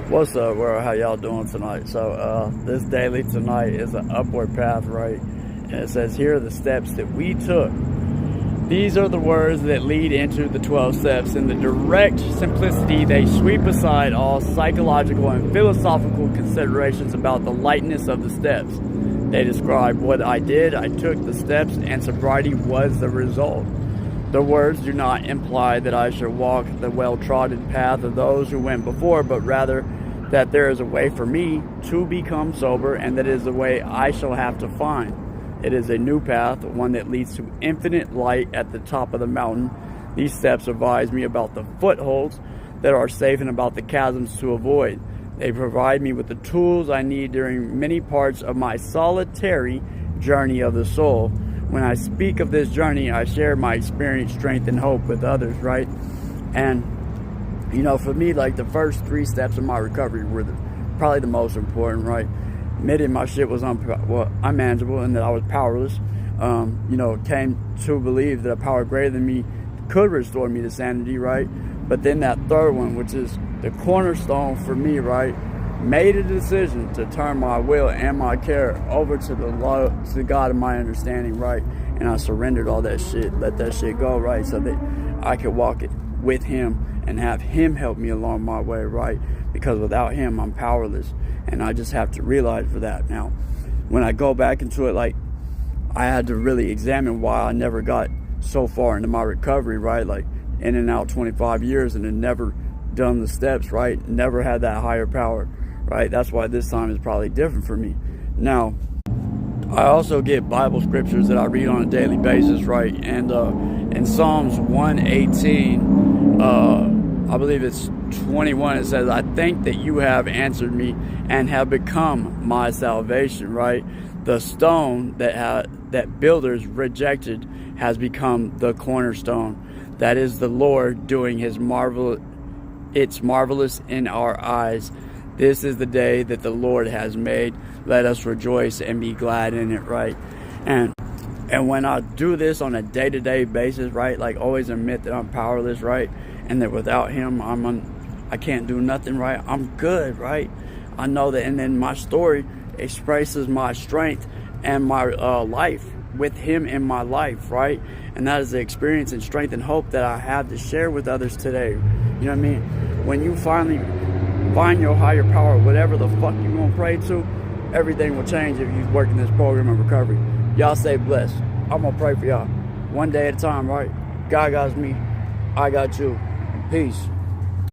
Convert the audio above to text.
What's up, world? How y'all doing tonight? So, this daily tonight is an upward path, right? And it says, here are the steps that we took. These are the words that lead into the 12 steps. In the direct simplicity, they sweep aside all psychological and philosophical considerations about the lightness of the steps. They describe what I did, I took the steps, and sobriety was the result. The words do not imply that I should walk the well-trodden path of those who went before, but rather that there is a way for me to become sober, and that is a way I shall have to find. It is a new path, one that leads to infinite light at the top of the mountain. These steps advise me about the footholds that are safe and about the chasms to avoid. They provide me with the tools I need during many parts of my solitary journey of the soul. When I speak of this journey, I share my experience, strength, and hope with others, right? And, you know, for me, like, the first 3 steps of my recovery were probably the most important, right? Admitting my shit was unmanageable and that I was powerless. You know, came to believe that a power greater than me could restore me to sanity, right? But then that third one, which is the cornerstone for me, right? Made a decision to turn my will and my care over to the God of my understanding, right? And I surrendered all that shit, let that shit go, right? So that I could walk it with Him and have Him help me along my way, right? Because without Him, I'm powerless. And I just have to realize for that. Now, when I go back into it, like, I had to really examine why I never got so far into my recovery, right? Like, in and out 25 years and had never done the steps, right? Never had that higher power, right? That's why this time is probably different for me. Now, I also get Bible scriptures that I read on a daily basis, right? And in Psalms 118, I believe it's 21, it says, I think that you have answered me and have become my salvation, right? The stone that builders rejected has become the cornerstone. That is the Lord doing His marvelous. It's marvelous in our eyes. This is the day that the Lord has made. Let us rejoice and be glad in it, right? And when I do this on a day-to-day basis, right, like, always admit that I'm powerless, right? And that without Him, I can't do nothing, right? I'm good, right? I know that. And then my story expresses my strength and my life with Him in my life, right? And that is the experience and strength and hope that I have to share with others today. You know what I mean? When you finally find your higher power, whatever the fuck you're gonna pray to, everything will change if you work in this program of recovery. Y'all stay blessed. I'm gonna pray for y'all. One day at a time, right? God got me. I got you. Peace.